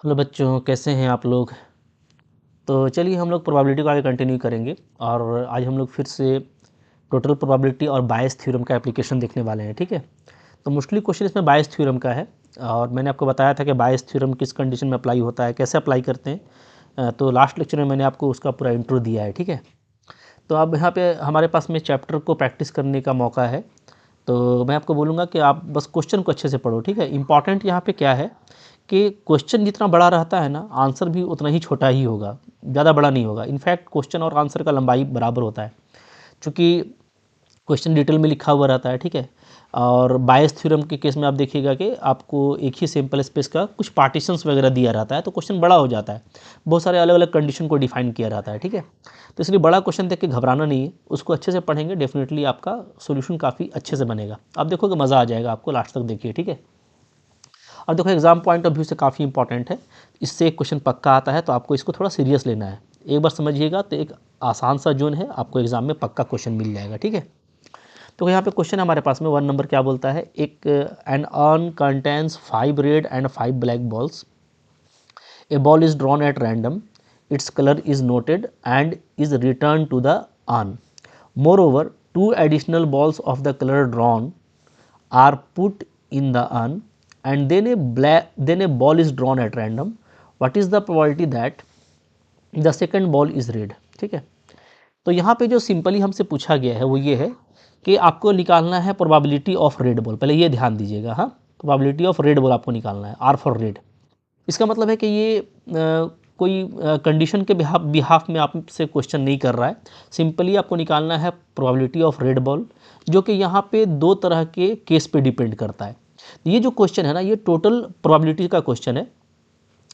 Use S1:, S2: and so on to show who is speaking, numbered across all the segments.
S1: Hello बच्चों, कैसे हैं आप लोग। तो चलिए हम लोग प्रोबेबिलिटी को आगे कंटिन्यू करेंगे और आज हम लोग फिर से टोटल प्रोबेबिलिटी और बायस थ्योरम का एप्लीकेशन देखने वाले हैं। ठीक है, तो मोस्टली क्वेश्चन इसमें बायस थ्योरम का है और मैंने आपको बताया था कि बायस थ्योरम किस कंडीशन में अप्लाई होता है, कैसे अप्लाई करते हैं। तो लास्ट लेक्चर में मैंने आपको उसका पूरा इंट्रो दिया है। ठीक है, तो अब यहाँ पे हमारे पास में चैप्टर को प्रैक्टिस करने का मौका है। तो मैं आपको बोलूँगा कि आप बस क्वेश्चन को अच्छे से पढ़ो। ठीक है, इंपॉर्टेंट यहाँ पे क्या है कि क्वेश्चन जितना बड़ा रहता है ना, आंसर भी उतना ही छोटा ही होगा, ज़्यादा बड़ा नहीं होगा। इनफैक्ट क्वेश्चन और आंसर का लंबाई बराबर होता है, क्योंकि क्वेश्चन डिटेल में लिखा हुआ रहता है। ठीक है, और बायस थ्योरम के केस में आप देखिएगा कि आपको एक ही सैंपल स्पेस का कुछ पार्टीशंस वगैरह दिया रहता है, तो क्वेश्चन बड़ा हो जाता है, बहुत सारे अलग अलग कंडीशन को डिफाइन किया रहता है। ठीक है, तो इसलिए बड़ा क्वेश्चन देख के घबराना नहीं है, उसको अच्छे से पढ़ेंगे, डेफिनेटली आपका सोल्यूशन काफ़ी अच्छे से बनेगा। आप देखोगे मज़ा आ जाएगा आपको, लास्ट तक देखिए। ठीक है, और देखो एग्जाम पॉइंट ऑफ व्यू से काफ़ी इंपॉर्टेंट है, इससे एक क्वेश्चन पक्का आता है, तो आपको इसको थोड़ा सीरियस लेना है। एक बार समझिएगा तो एक आसान सा जोन है, आपको एग्जाम में पक्का क्वेश्चन मिल जाएगा। ठीक है, तो यहाँ पे क्वेश्चन हमारे पास में 1 नंबर क्या बोलता है, एक an urn contains 5 red and 5 black balls, a ball is drawn at random, its colour is noted and is return to the urn, moreover 2 additional balls of the colour drawn are put in the urn and then a ball is drawn at random, what is the probability that the second ball is red। ठीक है, तो यहाँ पे जो simply हमसे पूछा गया है वो ये है कि आपको निकालना है प्रोबेबिलिटी ऑफ रेड बॉल। पहले ये ध्यान दीजिएगा, हाँ, प्रोबेबिलिटी ऑफ रेड बॉल आपको निकालना है, आर फॉर रेड। इसका मतलब है कि ये कोई कंडीशन के बिहाफ में आपसे क्वेश्चन नहीं कर रहा है, सिंपली आपको निकालना है प्रोबेबिलिटी ऑफ रेड बॉल, जो कि यहाँ पे 2 तरह के केस पे डिपेंड करता है। ये जो क्वेश्चन है ना, ये टोटल प्रोबेबिलिटी का क्वेश्चन है,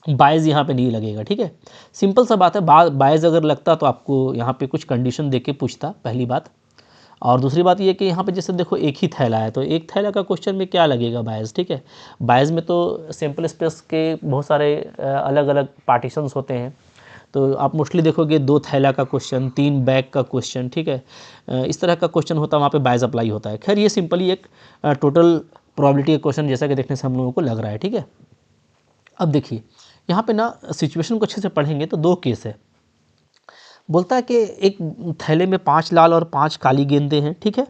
S1: बायस यहाँ पे नहीं लगेगा। ठीक है, सिंपल सा बात है, बायस अगर लगता तो आपको यहाँ पे कुछ कंडीशन दे के पूछता, पहली बात। और दूसरी बात ये कि यहाँ पे जैसे देखो एक ही थैला है, तो एक थैला का क्वेश्चन में क्या लगेगा बायस। ठीक है, बायस में तो सैंपल स्पेस के बहुत सारे अलग अलग पार्टीशंस होते हैं, तो आप मोस्टली देखोगे 2 थैला का क्वेश्चन, 3 बैग का क्वेश्चन। ठीक है, इस तरह का क्वेश्चन होता है, वहाँ पे बायस अप्लाई होता है। खैर ये सिंपली एक टोटल प्रोबेबिलिटी का क्वेश्चन जैसा कि देखने से हम लोगों को लग रहा है। ठीक है, अब देखिए यहाँ पे ना सिचुएशन को अच्छे से पढ़ेंगे तो 2 केस है। बोलता है कि एक थैले में 5 लाल और 5 काली गेंदें हैं। ठीक है,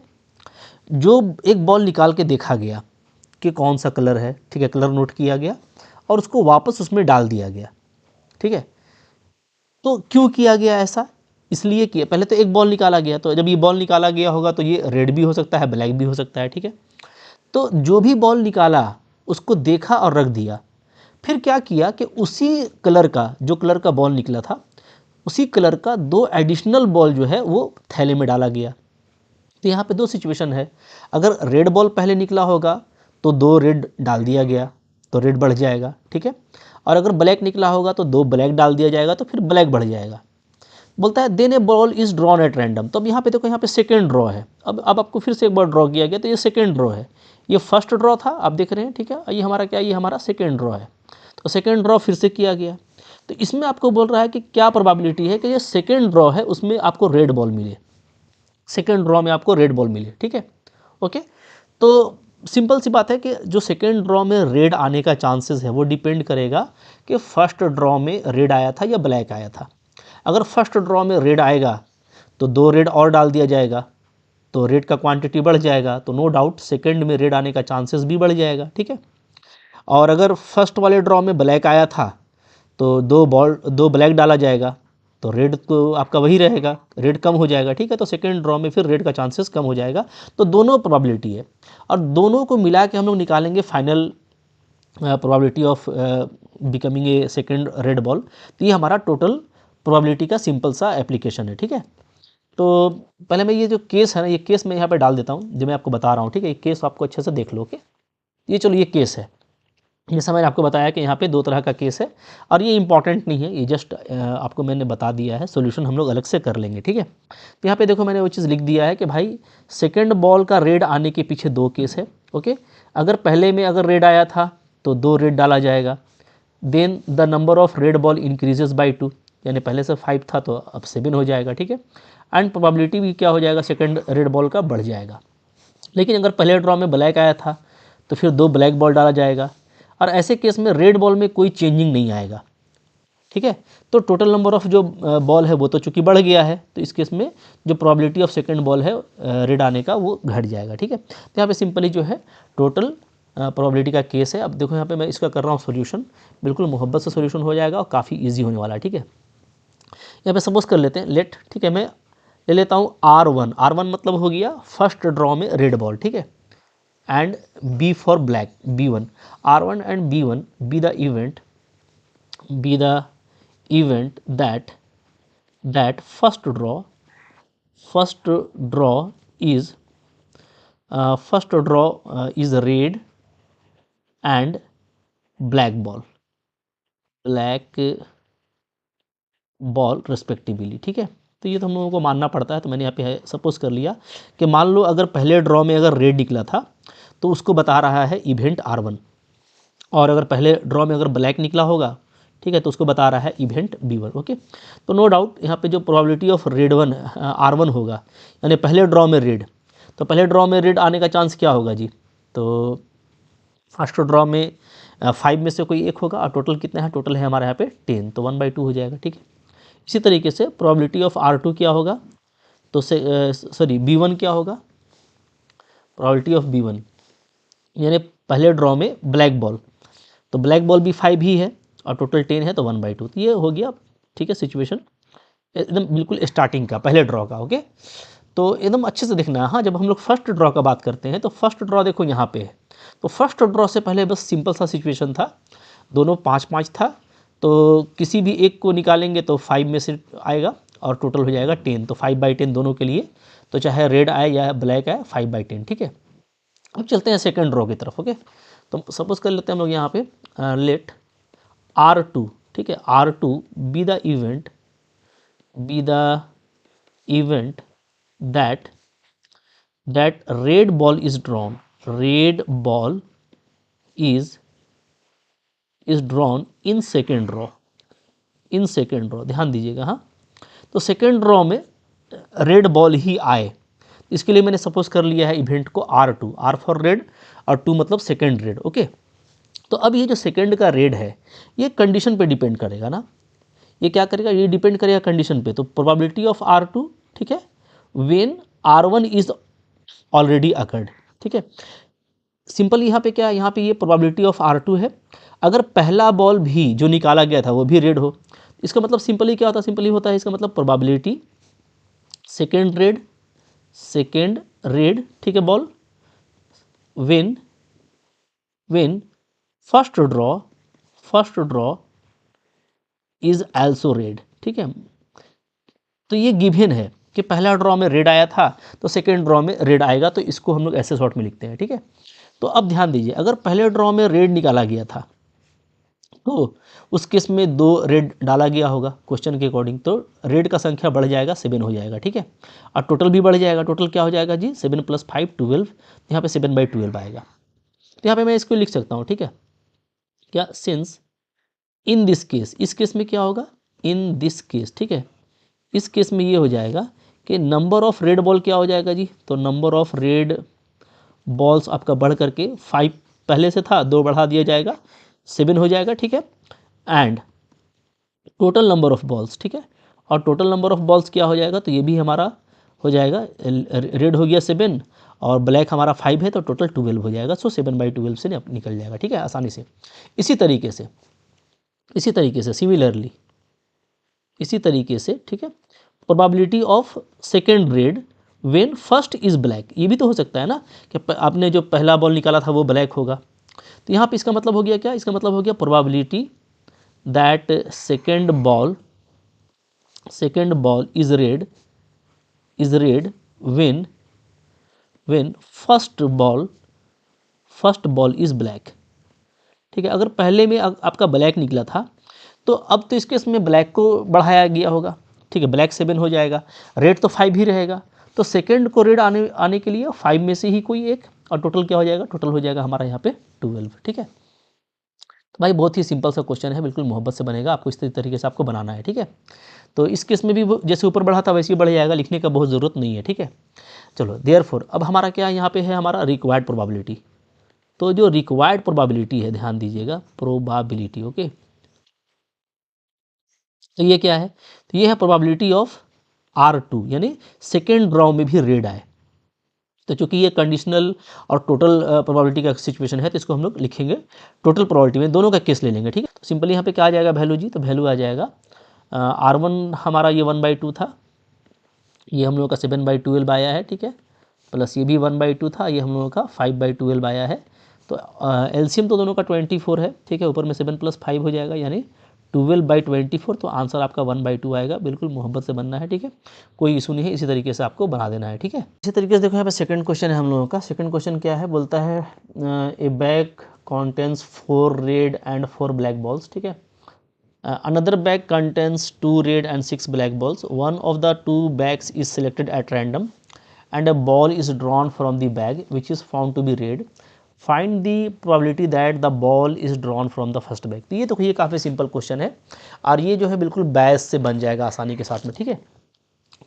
S1: जो एक बॉल निकाल के देखा गया कि कौन सा कलर है। ठीक है, कलर नोट किया गया और उसको वापस उसमें डाल दिया गया। ठीक है, तो क्यों किया गया ऐसा, इसलिए किया, पहले तो एक बॉल निकाला गया, तो जब ये बॉल निकाला गया होगा तो ये रेड भी हो सकता है, ब्लैक भी हो सकता है। ठीक है, तो जो भी बॉल निकाला उसको देखा और रख दिया, फिर क्या किया कि उसी कलर का, जो कलर का बॉल निकला था, उसी कलर का 2 एडिशनल बॉल जो है वो थैले में डाला गया। तो यहाँ पे 2 सिचुएशन है, अगर रेड बॉल पहले निकला होगा तो 2 रेड डाल दिया गया तो रेड बढ़ जाएगा। ठीक है, और अगर ब्लैक निकला होगा तो 2 ब्लैक डाल दिया जाएगा तो फिर ब्लैक बढ़ जाएगा। बोलता है then a ball is drawn at random, तो अब यहाँ पे देखो, यहाँ पे सेकेंड ड्रॉ है। अब आपको फिर से एक बार ड्रॉ किया गया, तो ये सेकेंड ड्रॉ है, ये फर्स्ट ड्रॉ था आप देख रहे हैं। ठीक है, ये हमारा क्या, ये हमारा सेकेंड ड्रॉ है, तो सेकेंड ड्रॉ फिर से किया गया। तो इसमें आपको बोल रहा है कि क्या प्रोबेबिलिटी है कि ये सेकेंड ड्रॉ है उसमें आपको रेड बॉल मिले, सेकेंड ड्रॉ में आपको रेड बॉल मिले। ठीक है, ओके, तो सिंपल सी बात है कि जो सेकेंड ड्रॉ में रेड आने का चांसेस है वो डिपेंड करेगा कि फर्स्ट ड्रॉ में रेड आया था या ब्लैक आया था। अगर फर्स्ट ड्रॉ में रेड आएगा तो 2 रेड और डाल दिया जाएगा, तो रेड का क्वांटिटी बढ़ जाएगा, तो नो डाउट सेकेंड में रेड आने का चांसेस भी बढ़ जाएगा। ठीक है, और अगर फर्स्ट वाले ड्रॉ में ब्लैक आया था तो 2 ब्लैक डाला जाएगा, तो रेड तो आपका वही रहेगा, रेड कम हो जाएगा। ठीक है, तो सेकेंड ड्रॉ में फिर रेड का चांसेस कम हो जाएगा। तो दोनों प्रोबेबिलिटी है और दोनों को मिला के हम लोग निकालेंगे final probability of becoming a second red ball. तो ये हमारा टोटल प्रोबेबिलिटी का सिंपल सा एप्लीकेशन है। ठीक है, तो पहले मैं ये जो केस है ना, ये केस मैं यहाँ पे डाल देता हूँ जो मैं आपको बता रहा हूँ। ठीक है, ये केस आपको अच्छे से देख लो कि ये, चलो ये केस है, जैसा मैंने आपको बताया कि यहाँ पे 2 तरह का केस है और ये इंपॉर्टेंट नहीं है, ये जस्ट आपको मैंने बता दिया है, सॉल्यूशन हम लोग अलग से कर लेंगे। ठीक है, तो यहाँ पे देखो मैंने वो चीज़ लिख दिया है कि भाई सेकंड बॉल का रेड आने के पीछे 2 केस है। ओके, अगर पहले में अगर रेड आया था तो 2 रेड डाला जाएगा, then the number of red ball increases by 2, यानी पहले से 5 था तो अब 7 हो जाएगा। ठीक है, एंड प्रोबेबिलिटी भी क्या हो जाएगा, सेकंड रेड बॉल का बढ़ जाएगा। लेकिन अगर पहले ड्रॉ में ब्लैक आया था तो फिर 2 ब्लैक बॉल डाला जाएगा, और ऐसे केस में रेड बॉल में कोई चेंजिंग नहीं आएगा, ठीक है। तो टोटल नंबर ऑफ जो बॉल है वो तो चूंकि बढ़ गया है, तो इस केस में जो प्रोबेबिलिटी ऑफ सेकंड बॉल है रेड आने का वो घट जाएगा, ठीक है। तो यहाँ पे सिंपली जो है टोटल प्रोबेबिलिटी का केस है। अब देखो यहाँ पे मैं इसका कर रहा हूँ सॉल्यूशन, बिल्कुल मोहब्बत से सॉल्यूशन हो जाएगा और काफ़ी इजी होने वाला है, ठीक है। यहाँ पे सपोज कर लेते हैं लेट, ठीक है, मैं ले लेता हूँ R1। R1 मतलब हो गया फर्स्ट ड्रॉ में रेड बॉल, ठीक है, and B for black B1। R1 and B1 be the event that first draw is red and black ball respectively, ठीक है। तो ये तो हम लोगों को मानना पड़ता है, तो मैंने यहाँ पे सपोज कर लिया कि मान लो अगर पहले ड्रॉ में अगर रेड निकला था तो उसको बता रहा है इवेंट R1, और अगर पहले ड्रॉ में अगर ब्लैक निकला होगा, ठीक है, तो उसको बता रहा है इवेंट B1। ओके, तो नो डाउट यहाँ पे जो probability of red one R1 होगा, यानी पहले ड्रॉ में रेड, तो पहले ड्रॉ में रेड आने का चांस क्या होगा जी, तो फर्स्ट ड्रॉ में 5 में से कोई एक होगा, और टोटल कितना है, टोटल है हमारे यहाँ पे 10, तो 1/2 हो जाएगा, ठीक है। इसी तरीके से प्रोबेबिलिटी ऑफ R2 क्या होगा, तो सॉरी B1 क्या होगा, प्रोबेबिलिटी ऑफ B1 यानी पहले ड्रॉ में ब्लैक बॉल, तो ब्लैक बॉल भी 5 ही है और टोटल 10 है, तो 1/2। तो ये हो गया, ठीक है, सिचुएशन एकदम बिल्कुल स्टार्टिंग का, पहले ड्रॉ का। ओके, तो एकदम अच्छे से देखना है। हाँ, जब हम लोग फर्स्ट ड्रॉ का बात करते हैं तो फर्स्ट ड्रॉ देखो यहाँ पे है, तो फर्स्ट ड्रॉ से पहले बस सिंपल सा सिचुएशन था, दोनों 5-5 था, तो किसी भी एक को निकालेंगे तो 5 में से आएगा और टोटल हो जाएगा 10, तो 5/10 दोनों के लिए, तो चाहे रेड आए या ब्लैक आए 5/10, ठीक है। अब चलते हैं सेकंड ड्रॉ की तरफ। ओके, तो सपोज कर लेते हैं हम लोग यहाँ पे लेट R2, ठीक है, R2 B the event that red ball is drawn in second draw, ध्यान दीजिएगा। हाँ, तो सेकेंड ड्रॉ में रेड बॉल ही आए, इसके लिए मैंने सपोज कर लिया है इवेंट को R2, R फॉर रेड और 2 मतलब सेकेंड रेड। ओके, तो अब ये जो सेकेंड का रेड है ये कंडीशन पे डिपेंड करेगा ना, ये क्या करेगा, ये डिपेंड करेगा कंडीशन पे। तो प्रोबेबिलिटी ऑफ R2, ठीक है, when R1 is already occurred, ठीक है। सिंपल यहाँ पे क्या है, यहाँ पे ये प्रोबेबिलिटी ऑफ R2 है, अगर पहला बॉल भी जो निकाला गया था वो भी रेड हो, इसका मतलब सिंपली क्या होता है, सिंपली होता है इसका मतलब प्रोबेबिलिटी सेकेंड रेड, ठीक है, ball when first draw is also red, ठीक है। तो ये गिवन है कि पहला ड्रॉ में रेड आया था तो सेकेंड ड्रॉ में रेड आएगा, तो इसको हम लोग ऐसे शॉर्ट में लिखते हैं, ठीक है। तो अब ध्यान दीजिए, अगर पहले ड्रॉ में रेड निकाला गया था तो उस केस में 2 रेड डाला गया होगा क्वेश्चन के अकॉर्डिंग, तो रेड का संख्या बढ़ जाएगा, 7 हो जाएगा, ठीक है, और टोटल भी बढ़ जाएगा। टोटल क्या हो जाएगा जी, 7 + 5 12, यहाँ पे 7/12 आएगा। तो यहाँ पे मैं इसको लिख सकता हूँ, ठीक है, क्या, सिंस इन दिस केस, इस केस में क्या होगा, इन दिस केस, ठीक है, इस केस में ये हो जाएगा कि नंबर ऑफ रेड बॉल क्या हो जाएगा जी, तो नंबर ऑफ रेड बॉल्स आपका बढ़ करके 5 पहले से था, 2 बढ़ा दिया जाएगा, 7 हो जाएगा, ठीक है, and total number of balls, ठीक है, और टोटल नंबर ऑफ बॉल्स क्या हो जाएगा, तो ये भी हमारा हो जाएगा, रेड हो गया 7 और ब्लैक हमारा 5 है, तो टोटल 12 हो जाएगा। सो 7/12 से निकल जाएगा, ठीक है, आसानी से। इसी तरीके से सिमिलरली, इसी तरीके से, ठीक है, probability of second red when first is black, ये भी तो हो सकता है ना कि आपने जो पहला बॉल निकाला था वो ब्लैक होगा, तो यहाँ पे इसका मतलब हो गया क्या, इसका मतलब हो गया probability that second ball is red when first ball is black, ठीक है। अगर पहले में आपका ब्लैक निकला था तो अब तो इस केस में ब्लैक को बढ़ाया गया होगा, ठीक है, ब्लैक 7 हो जाएगा, रेड तो 5 ही रहेगा, तो सेकंड को रेड आने के लिए 5 में से ही कोई एक, और टोटल क्या हो जाएगा, टोटल हो जाएगा हमारा यहाँ पे 12, ठीक है। तो भाई बहुत ही सिंपल सा क्वेश्चन है, बिल्कुल मोहब्बत से बनेगा, आपको इस तरीके से आपको बनाना है, ठीक है। तो इस केस में भी जैसे ऊपर बढ़ा था वैसे ही बढ़ जाएगा, लिखने का बहुत ज़रूरत नहीं है, ठीक है। चलो देयरफॉर अब हमारा क्या यहाँ पे है, हमारा रिक्वायर्ड प्रोबेबिलिटी, तो जो रिक्वायर्ड प्रोबेबिलिटी है, ध्यान दीजिएगा, प्रोबेबिलिटी, ओके, तो ये क्या है, तो ये है प्रोबेबिलिटी ऑफ R2, यानी सेकेंड ड्रॉ में भी रेड आए। तो चूंकि ये कंडीशनल और टोटल प्रोबेबिलिटी का सिचुएशन है, तो इसको हम लोग लिखेंगे टोटल प्रोबेबिलिटी में, दोनों का केस ले लेंगे, ठीक है। तो सिंपली यहाँ पे क्या आ जाएगा वैल्यू जी, तो वैल्यू आ जाएगा R1 हमारा ये 1/2 था, ये हम लोगों का 7/12 आया है, ठीक है, प्लस ये भी 1/2 था, ये हम लोगों का 5/12 आया है। तो एलसीएम तो दोनों का 24 है, ठीक है, ऊपर में 7 + 5 हो जाएगा, यानी 12/24। तो आंसर आपका 1/2 आएगा। बिल्कुल मोहब्बत से बनना है, ठीक है, कोई इशू नहीं है, इसी तरीके से आपको बना देना है, ठीक है। इसी तरीके से देखो यहाँ पे सेकंड क्वेश्चन है हम लोगों का। सेकंड क्वेश्चन क्या है, बोलता है ए bag contains 4 red and 4 black balls, ठीक है। Another bag contains 2 red and 6 black balls. One of the 2 bags is selected at random and a ball is drawn from the bag which is found to be red. Find the probability that the ball is drawn from the first bag. तो ये काफ़ी simple question है और ये जो है बिल्कुल बैस से बन जाएगा आसानी के साथ में, ठीक है।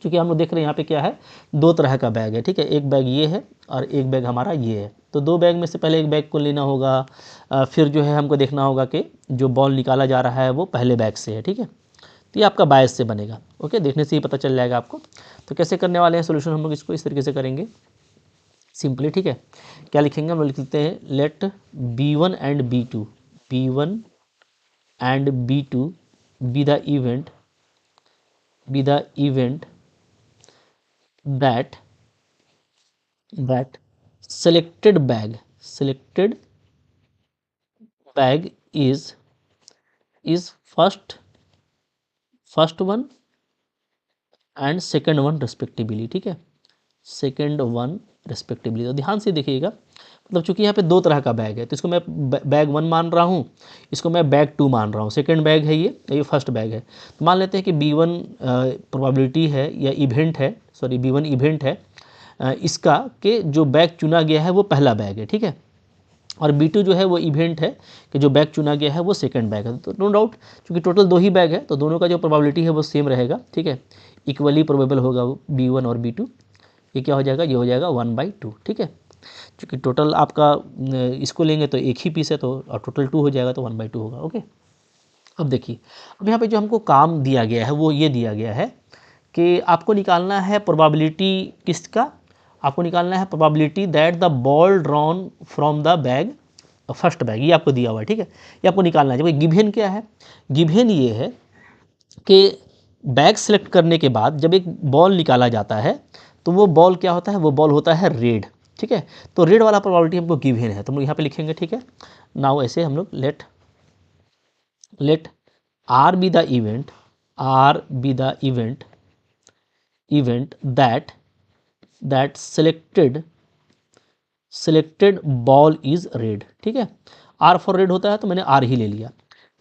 S1: क्योंकि हम लोग देख रहे हैं यहाँ पे क्या है, 2 तरह का बैग है, ठीक है, एक बैग ये है और एक बैग हमारा ये है। तो 2 बैग में से पहले एक बैग को लेना होगा, फिर जो है हमको देखना होगा कि जो बॉल निकाला जा रहा है वो पहले बैग से है, ठीक है। तो ये आपका बायस से बनेगा, ओके, देखने से ही पता चल जाएगा आपको। तो कैसे करने वाले हैं सोल्यूशन, हम लोग इसको इस तरीके से करेंगे सिंपली, ठीक है। क्या लिखेंगे, हम लोग लिख लेते हैं let B1 and B2 B1 and B2 be the event that selected bag is first one and second one respectively, ठीक है, सेकेंड वन रेस्पेक्टिवली। तो ध्यान से देखिएगा, मतलब चूंकि यहाँ पे 2 तरह का बैग है, तो इसको मैं बैग 1 मान रहा हूँ, इसको मैं बैग 2 मान रहा हूँ। सेकंड बैग है ये फर्स्ट बैग है। तो मान लेते हैं कि B1 प्रोबेबिलिटी है या इवेंट है, सॉरी B1 इवेंट है इसका कि जो बैग चुना गया है वो पहला बैग है, ठीक है, और B2 जो है वो इवेंट है कि जो बैग चुना गया है वो सेकंड बैग है। तो नो डाउट चूँकि टोटल 2 ही बैग है तो दोनों का जो प्रोबेबिलिटी है वो सेम रहेगा, ठीक है, इक्वली प्रोबेबल होगा B1 और B2। ये क्या हो जाएगा, ये हो जाएगा 1/2, ठीक है, क्योंकि टोटल आपका इसको लेंगे तो एक ही पीस है, तो और टोटल 2 हो जाएगा तो 1/2 होगा, ओके। अब देखिए, अब यहाँ पे जो हमको काम दिया गया है वो ये दिया गया है कि आपको निकालना है प्रोबेबिलिटी किसका, आपको निकालना है probability that the ball drawn from the bag first bag, ये आपको दिया हुआ है, ठीक है, ये आपको निकालना है। जब गिवन क्या है, गिवन ये है कि बैग सेलेक्ट करने के बाद जब एक बॉल निकाला जाता है तो वो बॉल क्या होता है, वो बॉल होता है रेड, ठीक है। तो रेड वाला प्रोबेबिलिटी हमको गिवन है, तो हम लोग यहाँ पे लिखेंगे, ठीक है। नाउ ऐसे हम लोग late R be the event that selected ball is red, ठीक है। R for red होता है तो मैंने R ही ले लिया।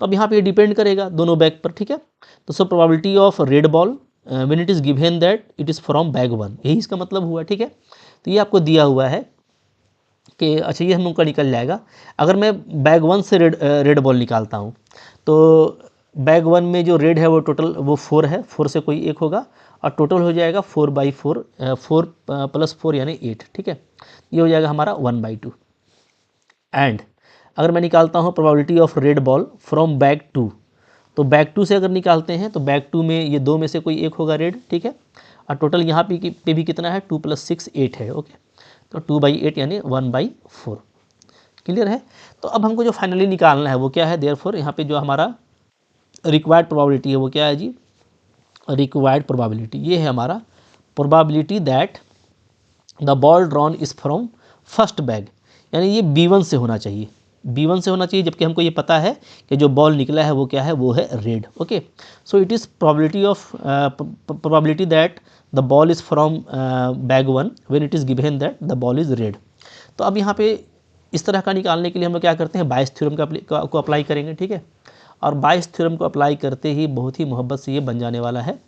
S1: तो अब यहाँ पे डिपेंड करेगा दोनों बैग पर, ठीक है। तो so probability of red ball when it is given that it is from bag 1, यही इसका मतलब हुआ, ठीक है। तो ये आपको दिया हुआ है कि अच्छा ये हम लोग का निकल जाएगा। अगर मैं बैग 1 से रेड बॉल निकालता हूँ तो बैग 1 में जो रेड है वो टोटल वो 4 है, 4 से कोई एक होगा और टोटल हो जाएगा 4/4, 4 + 4 यानी 8, ठीक है। ये हो जाएगा हमारा 1/2। एंड अगर मैं निकालता हूँ probability of red ball from bag 2, तो बैग 2 से अगर निकालते हैं तो बैग 2 में ये 2 में से कोई एक होगा रेड, ठीक है, और टोटल यहाँ पे भी कितना है, 2 + 6 8 है, ओके। तो 2/8 यानी 1/4, क्लियर है। तो अब हमको जो फाइनली निकालना है वो क्या है, देयरफॉर यहाँ पे जो हमारा रिक्वायर्ड प्रोबेबिलिटी है वो क्या है जी, रिक्वायर्ड प्रोबेबिलिटी ये है हमारा probability that the ball drawn is from first bag, यानी ये B1 से होना चाहिए, B1 से होना चाहिए, जबकि हमको ये पता है कि जो बॉल निकला है वो क्या है, वो है red, okay. So it is probability that the ball is from bag 1 when it is given that the ball is red. तो अब यहाँ पे इस तरह का निकालने के लिए हम लोग क्या करते हैं, बायस थ्योरम को अप्लाई करेंगे, ठीक है। और बायस थ्योरम को अप्लाई करते ही बहुत ही मोहब्बत से ये बन जाने वाला है।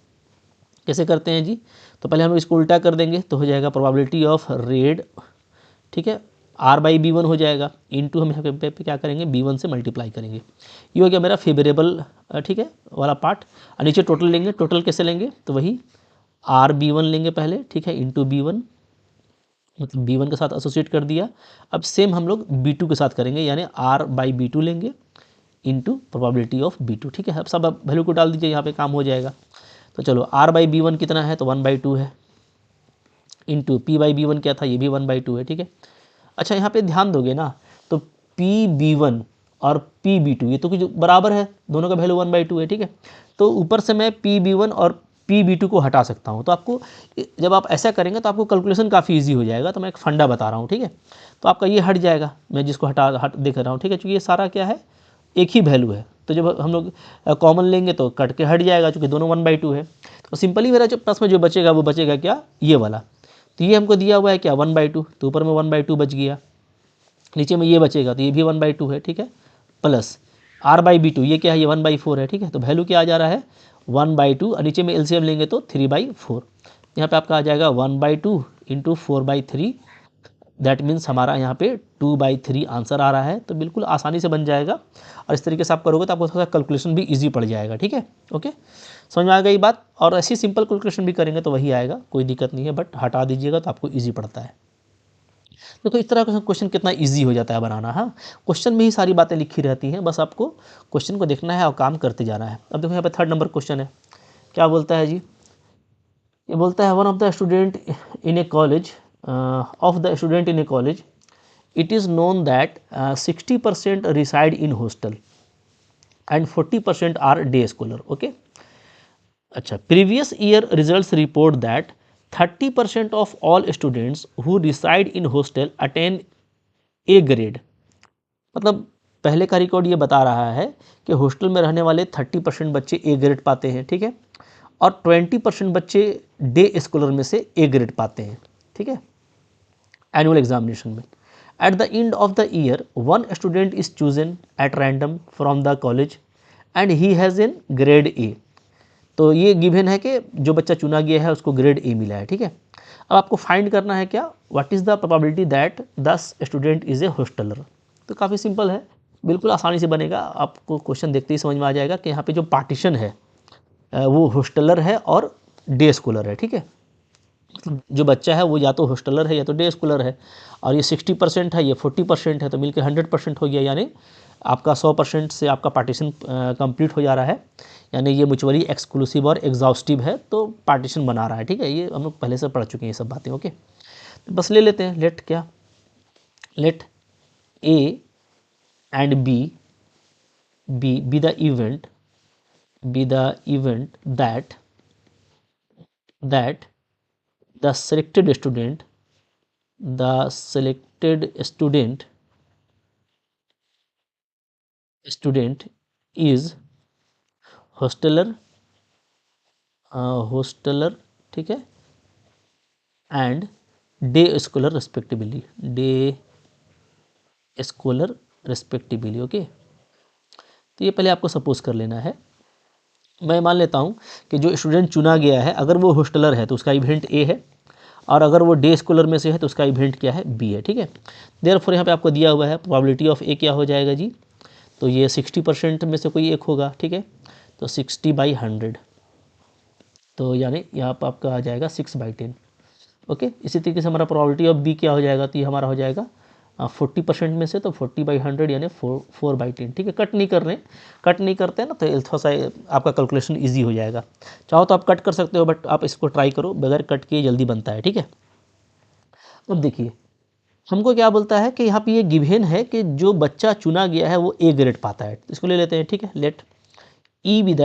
S1: कैसे करते हैं जी, तो पहले हम लोग इसको उल्टा कर देंगे तो हो जाएगा प्रोबेबिलिटी ऑफ रेड, ठीक है, R/B1 हो जाएगा, इनटू हम यहाँ पे क्या करेंगे, B1 से मल्टीप्लाई करेंगे। ये हो गया मेरा फेवरेबल, ठीक है, वाला पार्ट। और नीचे टोटल लेंगे, टोटल कैसे लेंगे, तो वही R/B1 लेंगे पहले, ठीक है, इंटू B1 मतलब B1 के साथ एसोसिएट कर दिया। अब सेम हम लोग B2 के साथ करेंगे, यानी R/B2 लेंगे इंटू प्रोबेबिलिटी ऑफ B2, ठीक है। अब सब वैल्यू को डाल दीजिए, यहाँ पे काम हो जाएगा। तो चलो R/B1 कितना है, तो 1/2 है, इंटू P/B1 क्या था, ये भी 1/2 है, ठीक है। अच्छा यहाँ पे ध्यान दोगे ना, तो PB1 और PB2 ये तो कुछ बराबर है, दोनों का वैल्यू 1/2 है, ठीक है। तो ऊपर से मैं PB1 और PB2 को हटा सकता हूँ। तो आपको जब आप ऐसा करेंगे तो आपको कैलकुलेशन काफ़ी इजी हो जाएगा। तो मैं एक फंडा बता रहा हूँ, ठीक है। तो आपका ये हट जाएगा, मैं जिसको हट देख रहा हूँ, ठीक है, क्योंकि ये सारा क्या है, एक ही वैल्यू है। तो जब हम लोग कॉमन लेंगे तो कट के हट जाएगा, क्योंकि दोनों 1/2 है। तो सिंपली मेरा जो प्लस में जो बचेगा वो बचेगा क्या, ये वाला। तो ये हमको दिया हुआ है क्या, 1/2, तो ऊपर में 1/2 बच गया, नीचे में ये बचेगा तो ये भी 1/2 है, ठीक है। प्लस R/B2 ये क्या है, ये 1/4 है, ठीक है। तो वैल्यू क्या आ जा रहा है, 1/2, और नीचे में एलसीएम लेंगे तो 3/4। यहाँ पे आपका आ जाएगा 1/2 इंटू 4/3, दैट मीन्स हमारा यहाँ पे 2/3 आंसर आ रहा है। तो बिल्कुल आसानी से बन जाएगा, और इस तरीके से आप करोगे तो आपको थोड़ा कैलकुलेशन भी ईजी पड़ जाएगा, ठीक है। ओके, समझ में आ गई बात। और ऐसी सिंपल कैलकुलेशन भी करेंगे तो वही आएगा, कोई दिक्कत नहीं है, बट हटा दीजिएगा तो आपको ईजी पड़ता है। देखो इस तरह का क्वेश्चन कितना इजी हो जाता है बनाना। हाँ, क्वेश्चन में ही सारी बातें लिखी रहती हैं, बस आपको क्वेश्चन को देखना है और काम करते जाना है। अब देखो यहाँ पे 3rd नंबर क्वेश्चन है, क्या बोलता है जी, ये बोलता है one of the student in a college, of the student in a college it is known that 60% reside in hostel and 40% are day scholar. Okay, अच्छा, previous year results report that 30% of all students who reside in hostel attain A grade. मतलब पहले का record ये बता रहा है कि hostel में रहने वाले 30% बच्चे ए ग्रेड पाते हैं, ठीक है, और 20% बच्चे डे स्कॉलर में से ए ग्रेड पाते हैं, ठीक है, एनुअल एग्जामिनेशन में। At the end of the year one student is chosen at random from the college and he has an grade ए। तो ये गिवन है कि जो बच्चा चुना गया है उसको ग्रेड ए मिला है, ठीक है। अब आपको फाइंड करना है क्या, what is the probability that the student is a hosteller. तो काफ़ी सिंपल है, बिल्कुल आसानी से बनेगा। आपको क्वेश्चन देखते ही समझ में आ जाएगा कि यहाँ पे जो पार्टीशन है वो हॉस्टलर है और डे स्कॉलर है, ठीक है। मतलब जो बच्चा है वो या तो हॉस्टलर है या तो डे स्कॉलर है, और ये 60% है, ये 40% है, तो मिलकर 100% हो गया, यानी आपका 100% से आपका पार्टीशन कंप्लीट हो जा रहा है, यानी ये म्यूचुअली एक्सक्लूसिव और एग्जॉस्टिव है, तो पार्टीशन बना रहा है, ठीक है। ये हम लोग पहले से पढ़ चुके हैं ये सब बातें। ओके, तो बस ले लेते हैं, लेट क्या, let A and B be the event, be the event that the selected student is hosteler, ठीक है, and day scholar respectively, okay. तो ये पहले आपको सपोज कर लेना है। मैं मान लेता हूँ कि जो स्टूडेंट चुना गया है अगर वो हॉस्टलर है तो उसका इवेंट ए है, और अगर वो डे स्कॉलर में से है तो उसका इवेंट क्या है, बी है, ठीक है। देयरफॉर यहाँ पे आपको दिया हुआ है प्रोबेबिलिटी ऑफ ए क्या हो जाएगा जी, तो ये 60% में से कोई एक होगा, ठीक है। तो 60/100, तो यानी यहाँ पर आपका आ जाएगा 6/10। ओके, इसी तरीके से हमारा प्रोबेबिलिटी ऑफ बी क्या हो जाएगा, तो ये हमारा हो जाएगा 40% में से, तो 40/100 यानी 4/10, ठीक है। कट नहीं करते हैं ना, तो थोड़ा सा आपका कैलकुलेशन इजी हो जाएगा। चाहो तो आप कट कर सकते हो, बट आप इसको ट्राई करो, बगैर कट किए जल्दी बनता है, ठीक है। अब देखिए हमको क्या बोलता है कि यहाँ पे ये गिवन है कि जो बच्चा चुना गया है वो ए ग्रेड पाता है, तो इसको ले लेते हैं, ठीक है। Let E be the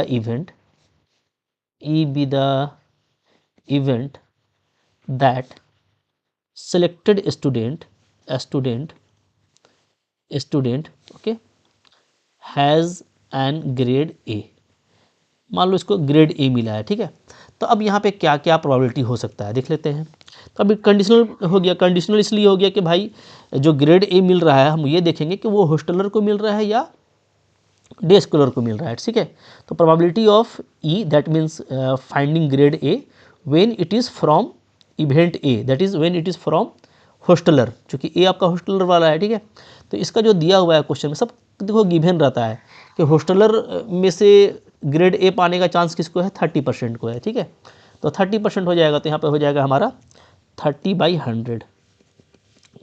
S1: event that selected student okay has an grade A. मान लो इसको ग्रेड ए मिला है, ठीक है। तो अब यहाँ पे क्या क्या प्रोबेबिलिटी हो सकता है देख लेते हैं। तो अभी कंडीशनल हो गया, कंडीशनल इसलिए हो गया कि भाई जो ग्रेड ए मिल रहा है हम ये देखेंगे कि वो हॉस्टलर को मिल रहा है या डे स्कॉलर को मिल रहा है, ठीक है। तो probability of E that means finding grade A when it is from event A, that is when it is from hosteller, चूँकि ए आपका हॉस्टलर वाला है, ठीक है। तो इसका जो दिया हुआ है क्वेश्चन में सब देखो गिवन रहता है कि हॉस्टलर में से ग्रेड ए पाने का चांस किसको है, 30% को है, ठीक है। तो 30% हो जाएगा, तो यहाँ पे हो जाएगा हमारा 30/100,